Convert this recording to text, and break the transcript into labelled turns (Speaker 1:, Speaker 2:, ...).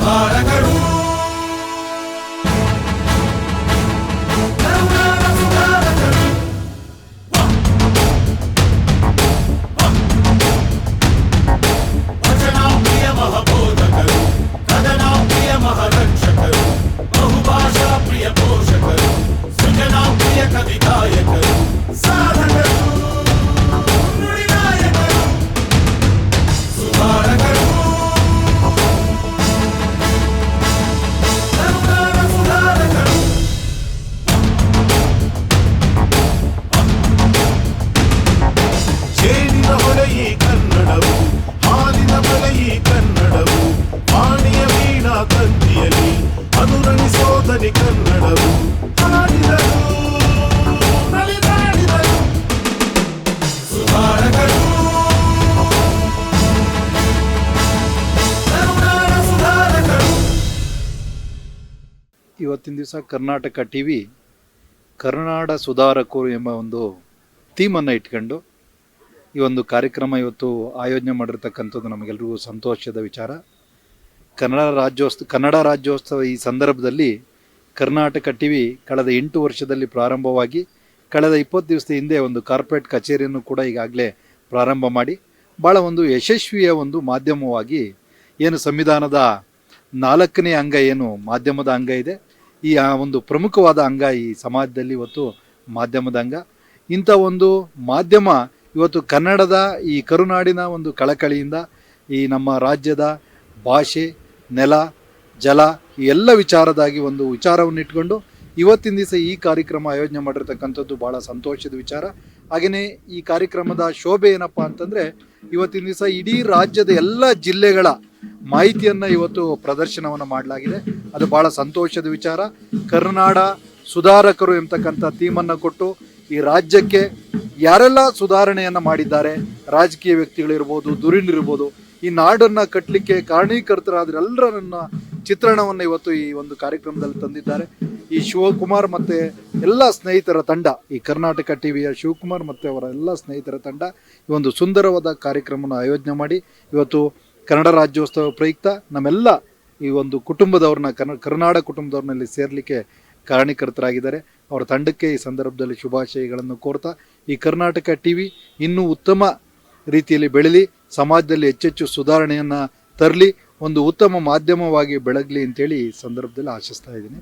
Speaker 1: ಸುಧಾರಕರು ವಚನಾಪ್ರಿಯ ಮಹಬೋಧಕರು ಕದನಾಪ್ರಿಯ ಮಹರಕ್ಷಕರು ಬಹುಭಾಷಾ ಪ್ರಿಯ ಪೋಷಕರು ಸೃಜನಾಪ್ರಿಯ ಕವಿಗಾಯಕರು ಸಾಧಕರು ನುಡಿನಾಯಕರು ಸುಧಾರಕರು ಕರುನಾಡ ಸುಧಾರಕರು
Speaker 2: ಜೇನಿನ ಹೊಳೆಯಿ ಕನ್ನಡವು ಹಾಲಿನ ಬಲೆಯಿ ಕನ್ನಡವು ವಾಣಿಯ ವೀಣಾ ತಂತಿಯಲಿ ಅನುರಣಿಸೋದನಿ ಕನ್ನಡವು ಹಾಡಿದರು ನಲಿದಾಡಿದರು
Speaker 1: ಸುಧಾರಕರು ಕರುನಾಡ ಸುಧಾರಕರು
Speaker 3: ಇವತ್ತಿನ ದಿವಸ ಕರ್ನಾಟಕ ಟಿವಿ ಕರುನಾಡ ಸುಧಾರಕರು ಎಂಬ ಒಂದು ಥೀಮನ್ನು ಇಟ್ಕೊಂಡು ಈ ಒಂದು ಕಾರ್ಯಕ್ರಮ ಇವತ್ತು ಆಯೋಜನೆ ಮಾಡಿರ್ತಕ್ಕಂಥದ್ದು ನಮಗೆಲ್ರಿಗೂ ಸಂತೋಷದ ವಿಚಾರ. ಕನ್ನಡ ರಾಜ್ಯೋತ್ಸವ ಈ ಸಂದರ್ಭದಲ್ಲಿ ಕರ್ನಾಟಕ ಟಿವಿ ಕಳೆದ 8 ವರ್ಷದಲ್ಲಿ ಪ್ರಾರಂಭವಾಗಿ ಕಳೆದ 20 ದಿವಸದ ಹಿಂದೆ ಒಂದು ಕಾರ್ಪೊರೇಟ್ ಕಚೇರಿಯನ್ನು ಕೂಡ ಈಗಾಗಲೇ ಪ್ರಾರಂಭ ಮಾಡಿ ಭಾಳ ಒಂದು ಯಶಸ್ವಿಯ ಒಂದು ಮಾಧ್ಯಮವಾಗಿ ಏನು ಸಂವಿಧಾನದ 4ನೇ ಅಂಗ ಏನು ಮಾಧ್ಯಮದ ಅಂಗ ಇದೆ, ಈ ಒಂದು ಪ್ರಮುಖವಾದ ಅಂಗ ಈ ಸಮಾಜದಲ್ಲಿ ಇವತ್ತು ಮಾಧ್ಯಮದ ಅಂಗ. ಇಂಥ ಒಂದು ಮಾಧ್ಯಮ ಇವತ್ತು ಕನ್ನಡದ ಈ ಕರುನಾಡಿನ ಒಂದು ಕಳಕಳಿಯಿಂದ ಈ ನಮ್ಮ ರಾಜ್ಯದ ಭಾಷೆ, ನೆಲ, ಜಲ ಈ ಎಲ್ಲ ವಿಚಾರದಾಗಿ ಒಂದು ವಿಚಾರವನ್ನು ಇಟ್ಕೊಂಡು ಇವತ್ತಿನ ದಿವಸ ಈ ಕಾರ್ಯಕ್ರಮ ಆಯೋಜನೆ ಮಾಡಿರ್ತಕ್ಕಂಥದ್ದು ಭಾಳ ಸಂತೋಷದ ವಿಚಾರ. ಹಾಗೆಯೇ ಈ ಕಾರ್ಯಕ್ರಮದ ಶೋಭೆ ಏನಪ್ಪ ಅಂತಂದರೆ ಇವತ್ತಿನ ದಿವಸ ಇಡೀ ರಾಜ್ಯದ ಎಲ್ಲ ಜಿಲ್ಲೆಗಳ ಮಾಹಿತಿಯನ್ನು ಇವತ್ತು ಪ್ರದರ್ಶನವನ್ನು ಮಾಡಲಾಗಿದೆ. ಅದು ಭಾಳ ಸಂತೋಷದ ವಿಚಾರ. ಕರುನಾಡ ಸುಧಾರಕರು ಎಂಬತಕ್ಕಂಥ ಥೀಮನ್ನು ಕೊಟ್ಟು ಈ ರಾಜ್ಯಕ್ಕೆ ಯಾರೆಲ್ಲ ಸುಧಾರಣೆಯನ್ನು ಮಾಡಿದ್ದಾರೆ, ರಾಜಕೀಯ ವ್ಯಕ್ತಿಗಳಿರ್ಬೋದು, ಧುರೀಣರಿರ್ಬೋದು, ಈ ನಾಡನ್ನು ಕಟ್ಟಲಿಕ್ಕೆ ಕಾರಣೀಕರ್ತರಾದ ಎಲ್ಲರನ್ನ ಚಿತ್ರಣವನ್ನು ಇವತ್ತು ಈ ಒಂದು ಕಾರ್ಯಕ್ರಮದಲ್ಲಿ ತಂದಿದ್ದಾರೆ. ಈ ಶಿವಕುಮಾರ್ ಮತ್ತು ಎಲ್ಲ ಸ್ನೇಹಿತರ ತಂಡ, ಈ ಕರ್ನಾಟಕ ಟಿವಿಯ ಶಿವಕುಮಾರ್ ಮತ್ತು ಅವರ ಎಲ್ಲ ಸ್ನೇಹಿತರ ತಂಡ ಈ ಒಂದು ಸುಂದರವಾದ ಕಾರ್ಯಕ್ರಮವನ್ನು ಆಯೋಜನೆ ಮಾಡಿ ಇವತ್ತು ಕನ್ನಡ ರಾಜ್ಯೋತ್ಸವ ಪ್ರಯುಕ್ತ ನಮ್ಮೆಲ್ಲ ಈ ಒಂದು ಕುಟುಂಬದವ್ರನ್ನ ಕರುನಾಡ ಕುಟುಂಬದವ್ರನ್ನಲ್ಲಿ ಸೇರಲಿಕ್ಕೆ ಕಾರಣೀಕರ್ತರಾಗಿದ್ದಾರೆ. ಅವರ ತಂಡಕ್ಕೆ ಈ ಸಂದರ್ಭದಲ್ಲಿ ಶುಭಾಶಯಗಳನ್ನು ಕೋರ್ತಾ ಈ ಕರ್ನಾಟಕ ಟಿವಿ ಇನ್ನೂ ಉತ್ತಮ ರೀತಿಯಲ್ಲಿ ಬೆಳೀಲಿ, ಸಮಾಜದಲ್ಲಿ ಹೆಚ್ಚೆಚ್ಚು ಸುಧಾರಣೆಯನ್ನು ತರಲಿ, ಒಂದು ಉತ್ತಮ ಮಾಧ್ಯಮವಾಗಿ ಬೆಳಗಲಿ ಅಂತೇಳಿ ಈ ಸಂದರ್ಭದಲ್ಲಿ ಆಶಿಸ್ತಾ ಇದ್ದೀನಿ.